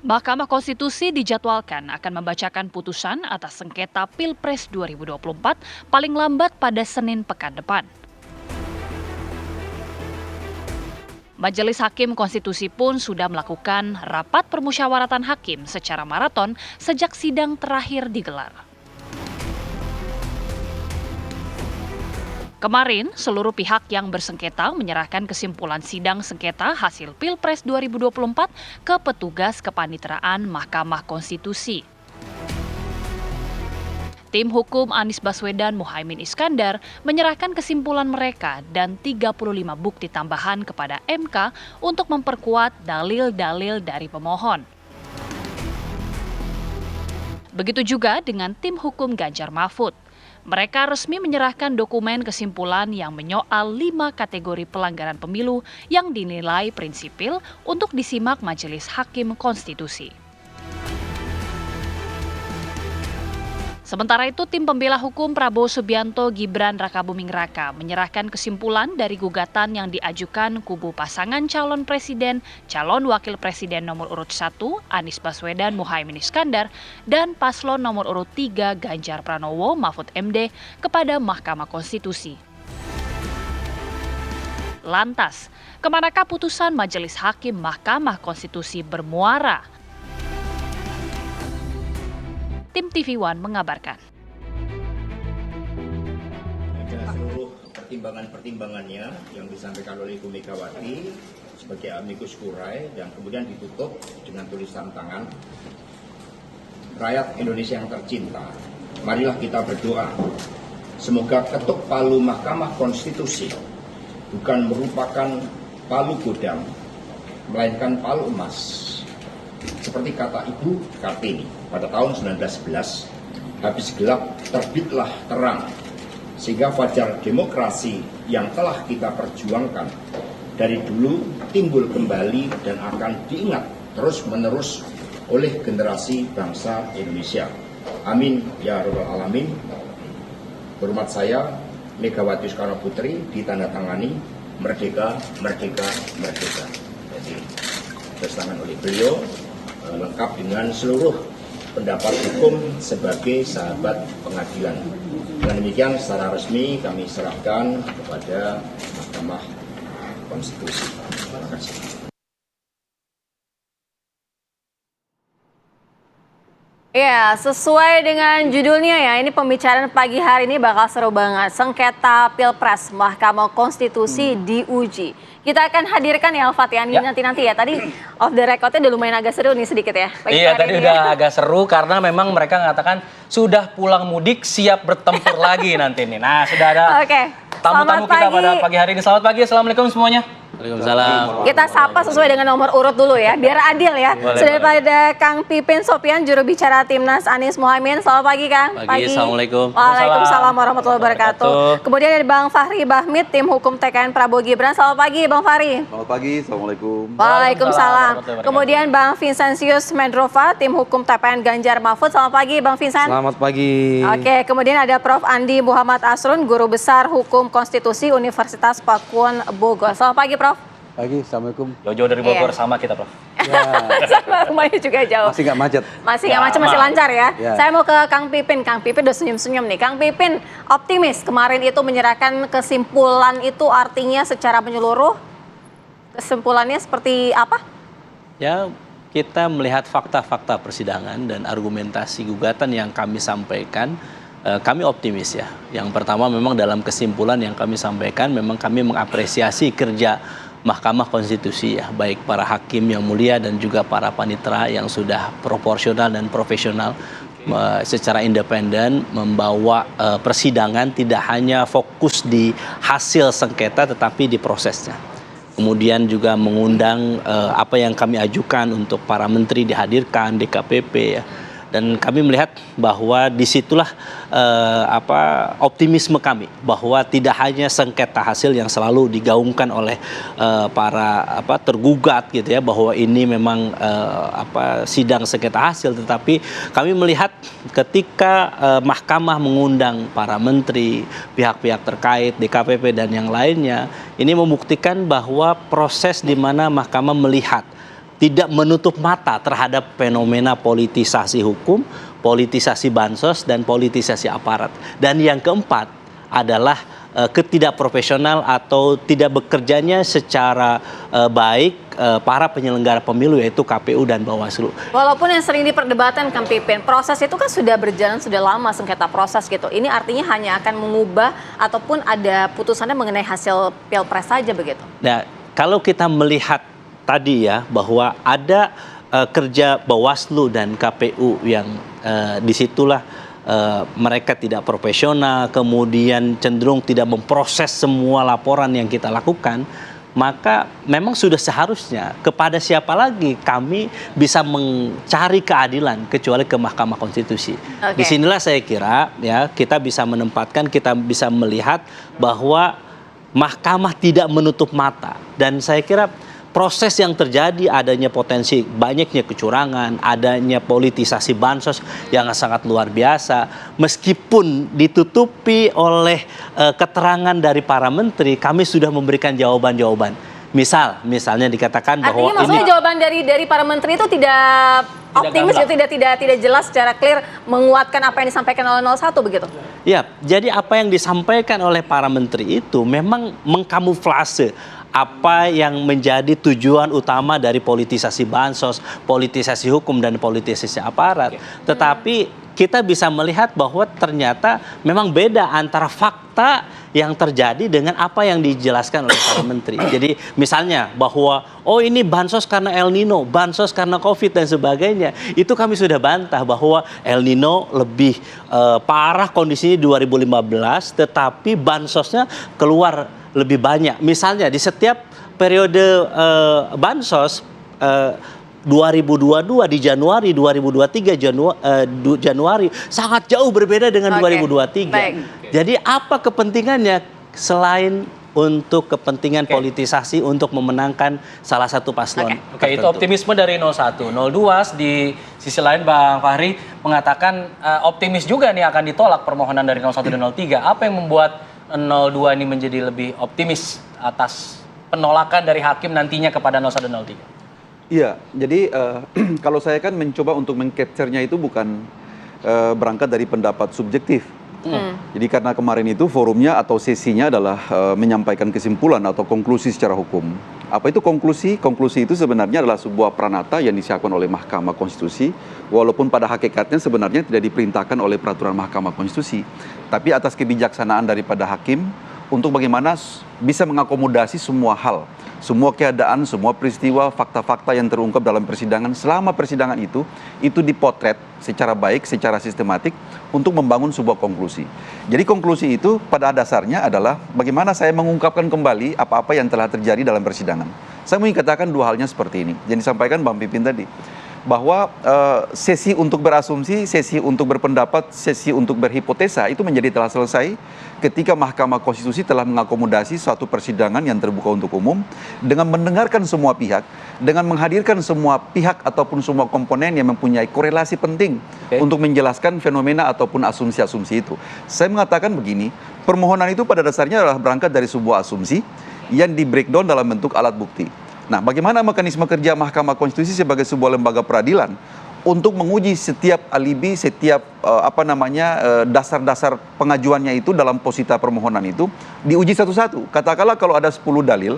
Mahkamah Konstitusi dijadwalkan akan membacakan putusan atas sengketa Pilpres 2024 paling lambat pada Senin pekan depan. Majelis Hakim Konstitusi pun sudah melakukan rapat permusyawaratan hakim secara maraton sejak sidang terakhir digelar. Kemarin, seluruh pihak yang bersengketa menyerahkan kesimpulan sidang sengketa hasil Pilpres 2024 ke petugas kepaniteraan Mahkamah Konstitusi. Tim hukum Anies Baswedan Muhaimin Iskandar menyerahkan kesimpulan mereka dan 35 bukti tambahan kepada MK untuk memperkuat dalil-dalil dari pemohon. Begitu juga dengan tim hukum Ganjar Mahfud. Mereka resmi menyerahkan dokumen kesimpulan yang menyoal 5 kategori pelanggaran pemilu yang dinilai prinsipil untuk disimak Majelis Hakim Konstitusi. Sementara itu, tim pembela hukum Prabowo Subianto Gibran Rakabuming Raka menyerahkan kesimpulan dari gugatan yang diajukan kubu pasangan calon presiden, calon wakil presiden nomor urut 1 Anies Baswedan Muhaimin Iskandar dan paslon nomor urut 3 Ganjar Pranowo Mahfud MD kepada Mahkamah Konstitusi. Lantas, kemanakah putusan Majelis Hakim Mahkamah Konstitusi bermuara? Tim TV One mengabarkan. Ada seluruh pertimbangan-pertimbangannya yang disampaikan oleh Ibu Megawati sebagai amicus curiae dan kemudian ditutup dengan tulisan tangan. Rakyat Indonesia yang tercinta, marilah kita berdoa. Semoga ketuk palu Mahkamah Konstitusi bukan merupakan palu godam, melainkan palu emas. Seperti kata Ibu Kartini pada tahun 1911, habis gelap terbitlah terang, sehingga fajar demokrasi yang telah kita perjuangkan dari dulu timbul kembali dan akan diingat terus-menerus oleh generasi bangsa Indonesia. Amin ya rabbal alamin. Hormat saya, Megawati Soekarno Putri, ditandatangani Merdeka, Merdeka, Merdeka. Jadi, ditandatangani oleh beliau, lengkap dengan seluruh pendapat hukum sebagai sahabat pengadilan. Dengan demikian secara resmi kami serahkan kepada Mahkamah Konstitusi. Terima kasih. Ya, sesuai dengan judulnya ya, ini pembicaraan pagi hari ini bakal seru banget. Sengketa Pilpres Mahkamah Konstitusi diuji. Kita akan hadirkan ya Al-Fatihah nanti ya. Tadi off the record-nya udah lumayan agak seru nih sedikit ya. Iya, tadi udah agak seru karena memang mereka mengatakan sudah pulang mudik siap bertempur lagi nanti nih. Nah, sudah ada tamu-tamu kita pada pagi hari ini. Selamat pagi, Assalamualaikum semuanya. Waalaikumsalam. Kita sapa sesuai dengan nomor urut dulu ya, biar adil ya. Sudah pada Kang Pipin Sopian, juru bicara Timnas Anies Muhaimin. Selamat pagi Kang. Pagi. Assalamualaikum. Waalaikumsalam warahmatullahi wabarakatuh. Kemudian ada Bang Fahri Bahmid, tim hukum TKN Prabowo Gibran. Selamat pagi Bang Fahri. Selamat pagi, Assalamualaikum. Waalaikumsalam. Kemudian Bang Vincentius Mendrova, tim hukum TPN Ganjar Mahfud. Selamat pagi Bang Vincent. Selamat pagi. Oke, kemudian ada Prof. Andi Muhammad Asrun, Guru Besar Hukum Konstitusi Universitas Pakuan Bogor. Selamat pagi Prof. Pagi, Assalamualaikum. Jauh-jauh dari Bogor sama kita, Prof. Ya. Sama rumahnya juga jauh. Masih nggak macet. Masih nggak macet, masih lancar ya. Ya. Saya mau ke Kang Pipin. Kang Pipin udah senyum-senyum nih. Kang Pipin optimis kemarin itu menyerahkan kesimpulan itu artinya secara menyeluruh. Kesimpulannya seperti apa? Ya, kita melihat fakta-fakta persidangan dan argumentasi gugatan yang kami sampaikan, kami optimis ya. Yang pertama memang dalam kesimpulan yang kami sampaikan, memang kami mengapresiasi kerja Mahkamah Konstitusi ya, baik para hakim yang mulia dan juga para panitera yang sudah proporsional dan profesional secara independen membawa persidangan tidak hanya fokus di hasil sengketa tetapi di prosesnya. Kemudian juga mengundang apa yang kami ajukan untuk para menteri dihadirkan, DKPP ya. Dan kami melihat bahwa disitulah optimisme kami bahwa tidak hanya sengketa hasil yang selalu digaungkan oleh para tergugat gitu ya, bahwa ini memang sidang sengketa hasil, tetapi kami melihat ketika mahkamah mengundang para menteri, pihak-pihak terkait, DKPP dan yang lainnya, ini membuktikan bahwa proses di mana mahkamah melihat tidak menutup mata terhadap fenomena politisasi hukum, politisasi bansos, dan politisasi aparat. Dan yang keempat adalah ketidakprofesional atau tidak bekerjanya secara baik para penyelenggara pemilu, yaitu KPU dan Bawaslu. Walaupun yang sering diperdebatkan Kang Pipin, proses itu kan sudah berjalan sudah lama, sengketa proses gitu. Ini artinya hanya akan mengubah ataupun ada putusannya mengenai hasil Pilpres saja begitu? Nah, kalau kita melihat tadi ya bahwa ada kerja Bawaslu dan KPU yang disitulah mereka tidak profesional, kemudian cenderung tidak memproses semua laporan yang kita lakukan, maka memang sudah seharusnya kepada siapa lagi kami bisa mencari keadilan kecuali ke Mahkamah Konstitusi. Disinilah saya kira ya kita bisa menempatkan, kita bisa melihat bahwa Mahkamah tidak menutup mata, dan saya kira proses yang terjadi, adanya potensi banyaknya kecurangan, adanya politisasi bansos yang sangat luar biasa, meskipun ditutupi oleh keterangan dari para menteri, kami sudah memberikan jawaban-jawaban. Misalnya dikatakan bahwa artinya maksudnya jawaban dari para menteri itu tidak optimis, tidak jelas secara clear menguatkan apa yang disampaikan oleh 01 begitu? Ya, jadi apa yang disampaikan oleh para menteri itu memang mengkamuflase apa yang menjadi tujuan utama dari politisasi bansos, politisasi hukum, dan politisasi aparat. Tetapi kita bisa melihat bahwa ternyata memang beda antara fakta yang terjadi dengan apa yang dijelaskan oleh para menteri. Jadi misalnya bahwa ini bansos karena El Nino, bansos karena COVID dan sebagainya. Itu kami sudah bantah bahwa El Nino lebih parah kondisinya 2015, tetapi bansosnya keluar lebih banyak. Misalnya di setiap periode bansos 2022 di Januari, 2023 Januari sangat jauh berbeda dengan 2023. Jadi apa kepentingannya selain untuk kepentingan politisasi untuk memenangkan salah satu paslon? Oke, itu optimisme dari 01. 02 di sisi lain Bang Fahri mengatakan optimis juga nih akan ditolak permohonan dari 01 dan 03. Apa yang membuat 02 ini menjadi lebih optimis atas penolakan dari hakim nantinya kepada 01 dan 03? Iya, jadi kalau saya kan mencoba untuk meng-capture-nya itu bukan berangkat dari pendapat subjektif. Jadi karena kemarin itu forumnya atau sesinya adalah menyampaikan kesimpulan atau konklusi secara hukum. Apa itu konklusi? Konklusi itu sebenarnya adalah sebuah pranata yang disiapkan oleh Mahkamah Konstitusi, walaupun pada hakikatnya sebenarnya tidak diperintahkan oleh peraturan Mahkamah Konstitusi, tapi atas kebijaksanaan daripada hakim untuk bagaimana bisa mengakomodasi semua hal, semua keadaan, semua peristiwa, fakta-fakta yang terungkap dalam persidangan. Selama persidangan itu dipotret secara baik, secara sistematik untuk membangun sebuah konklusi. Jadi konklusi itu pada dasarnya adalah bagaimana saya mengungkapkan kembali apa-apa yang telah terjadi dalam persidangan. Saya ingin katakan dua halnya seperti ini. Yang disampaikan Bang Pipin tadi, bahwa sesi untuk berasumsi, sesi untuk berpendapat, sesi untuk berhipotesa itu menjadi telah selesai ketika Mahkamah Konstitusi telah mengakomodasi suatu persidangan yang terbuka untuk umum dengan mendengarkan semua pihak, dengan menghadirkan semua pihak ataupun semua komponen yang mempunyai korelasi penting untuk menjelaskan fenomena ataupun asumsi-asumsi itu. Saya mengatakan begini, permohonan itu pada dasarnya adalah berangkat dari sebuah asumsi yang di-breakdown dalam bentuk alat bukti. Nah, bagaimana mekanisme kerja Mahkamah Konstitusi sebagai sebuah lembaga peradilan untuk menguji setiap alibi, setiap dasar-dasar pengajuannya itu dalam posita permohonan itu diuji satu-satu. Katakanlah kalau ada 10 dalil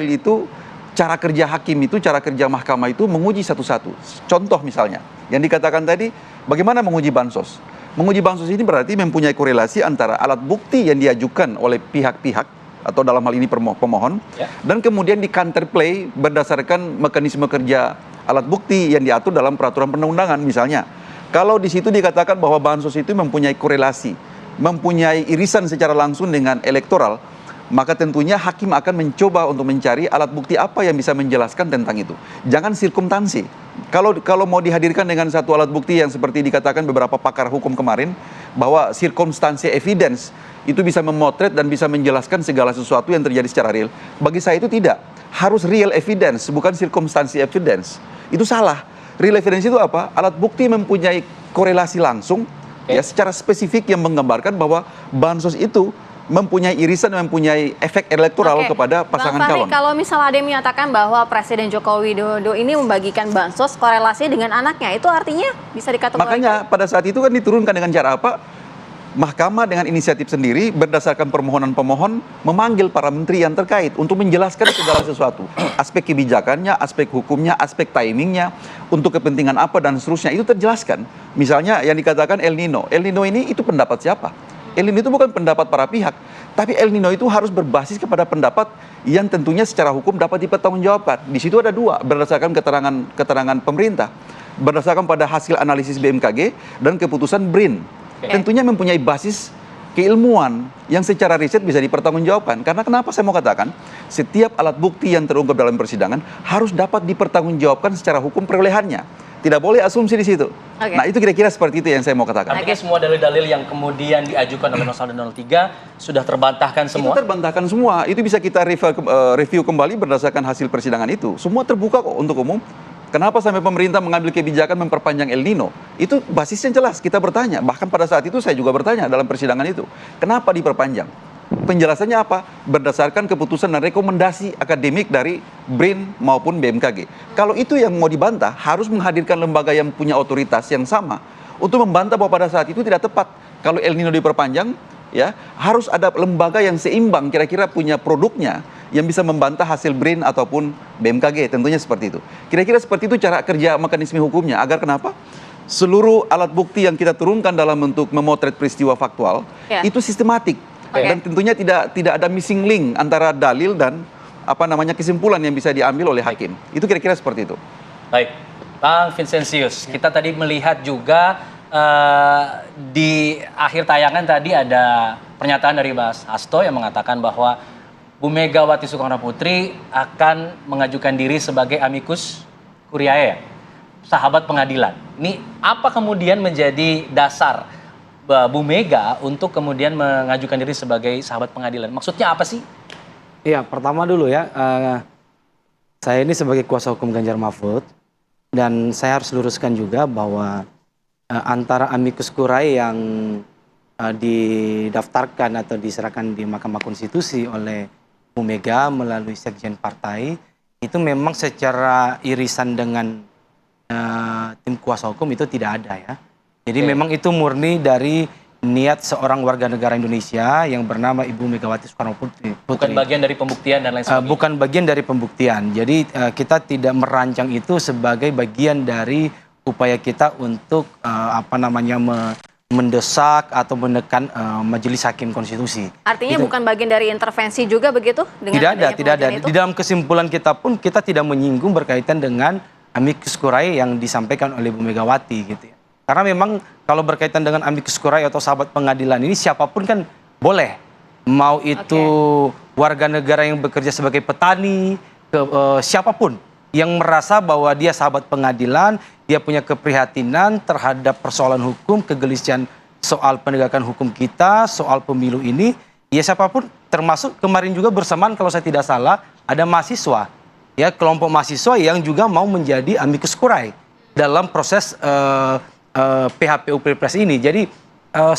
itu cara kerja hakim itu, cara kerja mahkamah itu menguji satu-satu. Contoh misalnya, yang dikatakan tadi, bagaimana menguji bansos? Menguji bansos ini berarti mempunyai korelasi antara alat bukti yang diajukan oleh pihak-pihak atau dalam hal ini pemohon, dan kemudian di counterplay berdasarkan mekanisme kerja alat bukti yang diatur dalam peraturan perundang-undangan. Misalnya, kalau di situ dikatakan bahwa bansos itu mempunyai korelasi, mempunyai irisan secara langsung dengan elektoral, maka tentunya hakim akan mencoba untuk mencari alat bukti apa yang bisa menjelaskan tentang itu. Jangan sirkumtansi. Kalau mau dihadirkan dengan satu alat bukti yang seperti dikatakan beberapa pakar hukum kemarin, bahwa circumstantial evidence itu bisa memotret dan bisa menjelaskan segala sesuatu yang terjadi secara real. Bagi saya itu tidak. Harus real evidence, bukan circumstantial evidence. Itu salah. Real evidence itu apa? Alat bukti mempunyai korelasi langsung ya secara spesifik yang menggambarkan bahwa bansos itu mempunyai irisan, mempunyai efek elektoral kepada pasangan Bang Fahri, calon. kalau misalnya ada yang menyatakan bahwa Presiden Joko Widodo ini membagikan bansos korelasi dengan anaknya, itu artinya bisa dikategorikan? Makanya pada saat itu kan diturunkan dengan cara apa? Mahkamah dengan inisiatif sendiri berdasarkan permohonan pemohon memanggil para menteri yang terkait untuk menjelaskan segala sesuatu. Aspek kebijakannya, aspek hukumnya, aspek timingnya, untuk kepentingan apa dan seterusnya itu terjelaskan. Misalnya yang dikatakan El Nino. El Nino ini itu pendapat siapa? El Nino itu bukan pendapat para pihak, tapi El Nino itu harus berbasis kepada pendapat yang tentunya secara hukum dapat dipertanggungjawabkan. Di situ ada dua, berdasarkan keterangan pemerintah, berdasarkan pada hasil analisis BMKG dan keputusan BRIN. Tentunya mempunyai basis keilmuan yang secara riset bisa dipertanggungjawabkan. Karena kenapa saya mau katakan, setiap alat bukti yang terungkap dalam persidangan harus dapat dipertanggungjawabkan secara hukum perolehannya. Tidak boleh asumsi di situ. Nah, itu kira-kira seperti itu yang saya mau katakan. Artinya semua dalil-dalil yang kemudian diajukan oleh 01 dan 03 sudah terbantahkan semua? Itu terbantahkan semua. Itu bisa kita review kembali berdasarkan hasil persidangan itu. Semua terbuka kok untuk umum. Kenapa sampai pemerintah mengambil kebijakan memperpanjang El Nino? Itu basisnya jelas, kita bertanya. Bahkan pada saat itu saya juga bertanya dalam persidangan itu. Kenapa diperpanjang? Penjelasannya apa? Berdasarkan keputusan dan rekomendasi akademik dari BRIN maupun BMKG. Kalau itu yang mau dibantah, harus menghadirkan lembaga yang punya otoritas yang sama untuk membantah bahwa pada saat itu tidak tepat. Kalau El Nino diperpanjang, ya harus ada lembaga yang seimbang, kira-kira punya produknya yang bisa membantah hasil BRIN ataupun BMKG, tentunya seperti itu. Kira-kira seperti itu cara kerja mekanisme hukumnya, agar kenapa? Seluruh alat bukti yang kita turunkan dalam bentuk memotret peristiwa faktual, itu sistematik. Dan tentunya tidak ada missing link antara dalil dan kesimpulan yang bisa diambil oleh hakim. Itu kira-kira seperti itu. Baik, Bang Vincentius, kita tadi melihat juga di akhir tayangan tadi ada pernyataan dari Mas Hasto yang mengatakan bahwa Bu Megawati Soekarno Putri akan mengajukan diri sebagai amicus curiae, sahabat pengadilan. Ini apa kemudian menjadi dasar Bu Mega untuk kemudian mengajukan diri sebagai sahabat pengadilan? Maksudnya apa sih? Iya, pertama dulu ya, saya ini sebagai kuasa hukum Ganjar Mahfud, dan saya harus luruskan juga bahwa antara amicus curiae yang didaftarkan atau diserahkan di Mahkamah Konstitusi oleh Bu Mega melalui sekjen partai itu memang secara irisan dengan tim kuasa hukum itu tidak ada ya. Jadi memang itu murni dari niat seorang warga negara Indonesia yang bernama Ibu Megawati Soekarno Putri. Bukan bagian dari pembuktian dan lain sebagainya. Bukan bagian dari pembuktian. Jadi kita tidak merancang itu sebagai bagian dari upaya kita untuk mendesak atau menekan Majelis Hakim Konstitusi. Artinya itu bukan bagian dari intervensi juga begitu? Tidak ada. Di dalam kesimpulan kita pun kita tidak menyinggung berkaitan dengan amicus curiae yang disampaikan oleh Bu Megawati gitu ya. Karena memang kalau berkaitan dengan amicus curiae atau sahabat pengadilan ini siapapun kan boleh. Mau itu warga negara yang bekerja sebagai petani, siapapun yang merasa bahwa dia sahabat pengadilan, dia punya keprihatinan terhadap persoalan hukum, kegelisahan soal penegakan hukum kita, soal pemilu ini, ya siapapun, termasuk kemarin juga bersamaan kalau saya tidak salah, ada mahasiswa, ya kelompok mahasiswa yang juga mau menjadi amicus curiae dalam proses PHPU Pilpres ini. Jadi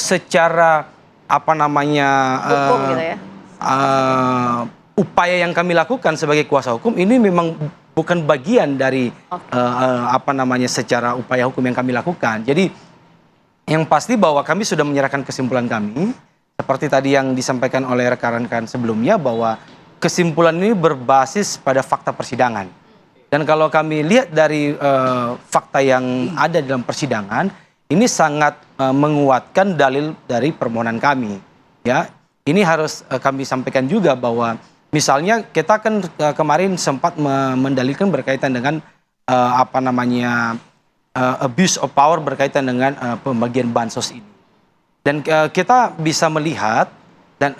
secara hukum gitu ya? Upaya yang kami lakukan sebagai kuasa hukum ini memang bukan bagian dari secara upaya hukum yang kami lakukan. Jadi yang pasti bahwa kami sudah menyerahkan kesimpulan kami seperti tadi yang disampaikan oleh rekan-rekan sebelumnya bahwa kesimpulan ini berbasis pada fakta persidangan. Dan kalau kami lihat dari fakta yang ada dalam persidangan ini sangat menguatkan dalil dari permohonan kami. Ya, ini harus kami sampaikan juga bahwa misalnya kita kan kemarin sempat mendalilkan berkaitan dengan abuse of power berkaitan dengan pembagian bansos ini. Dan kita bisa melihat dan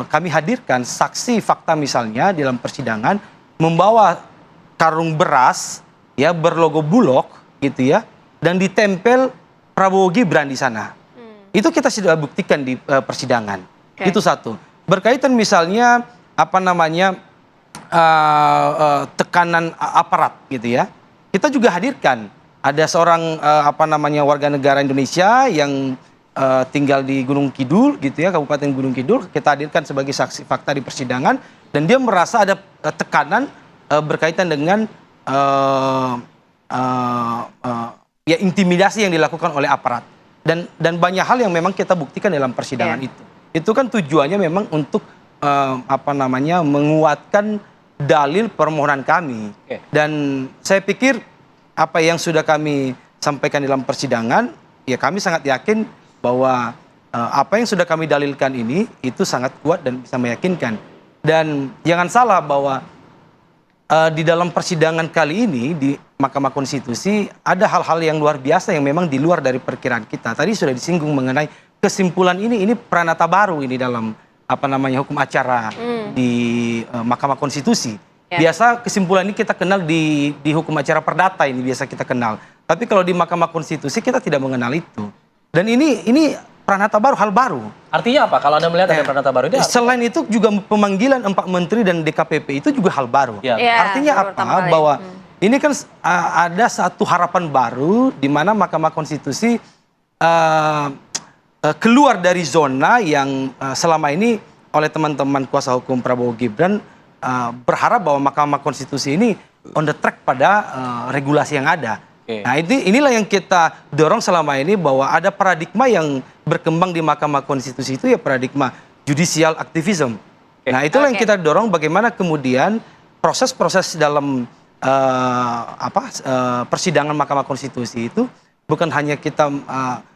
kami hadirkan saksi fakta misalnya dalam persidangan membawa karung beras ya berlogo Bulog gitu ya dan ditempel Prabowo Gibran di sana. Itu kita sudah buktikan di persidangan. Itu satu. Berkaitan misalnya tekanan aparat gitu ya. Kita juga hadirkan ada seorang warga negara Indonesia yang tinggal di Gunung Kidul gitu ya, Kabupaten Gunung Kidul, kita hadirkan sebagai saksi fakta di persidangan, dan dia merasa ada tekanan berkaitan dengan ya intimidasi yang dilakukan oleh aparat, dan banyak hal yang memang kita buktikan dalam persidangan itu kan tujuannya memang untuk menguatkan dalil permohonan kami. Dan saya pikir apa yang sudah kami sampaikan dalam persidangan, ya kami sangat yakin bahwa apa yang sudah kami dalilkan ini itu sangat kuat dan bisa meyakinkan. Dan jangan salah bahwa di dalam persidangan kali ini di Mahkamah Konstitusi ada hal-hal yang luar biasa yang memang di luar dari perkiraan kita. Tadi sudah disinggung mengenai kesimpulan ini pranata baru ini dalam hukum acara di Mahkamah Konstitusi. Biasa kesimpulan ini kita kenal di hukum acara perdata, ini biasa kita kenal. Tapi kalau di Mahkamah Konstitusi kita tidak mengenal itu. Dan ini pranata baru, hal baru. Artinya apa? Kalau Anda melihat ada pranata baru ini? Selain itu juga pemanggilan 4 menteri dan DKPP itu juga hal baru. Artinya apa? Bahwa ini kan ada satu harapan baru di mana Mahkamah Konstitusi keluar dari zona yang selama ini oleh teman-teman kuasa hukum Prabowo Gibran berharap bahwa Mahkamah Konstitusi ini on the track pada regulasi yang ada. Nah inilah yang kita dorong selama ini, bahwa ada paradigma yang berkembang di Mahkamah Konstitusi itu ya paradigma judicial activism. Nah itulah yang kita dorong, bagaimana kemudian proses-proses dalam persidangan Mahkamah Konstitusi itu bukan hanya kita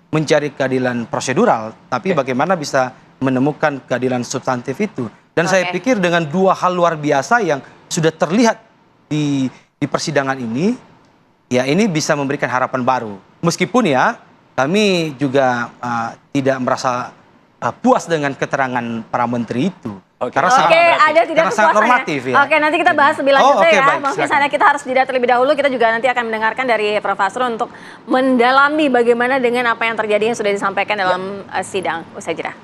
mencari keadilan prosedural, tapi bagaimana bisa menemukan keadilan substantif itu. Dan saya pikir dengan dua hal luar biasa yang sudah terlihat di persidangan ini, ya ini bisa memberikan harapan baru. Meskipun ya kami juga tidak merasa puas dengan keterangan para menteri itu. Karena sangat normatif ya. Oke, nanti kita bahas lebih lanjut ya. Baik, Mungkin misalnya kita harus jeda terlebih dahulu. Kita juga nanti akan mendengarkan dari Prof. Asrul untuk mendalami bagaimana dengan apa yang terjadi yang sudah disampaikan dalam sidang. Usai jeda.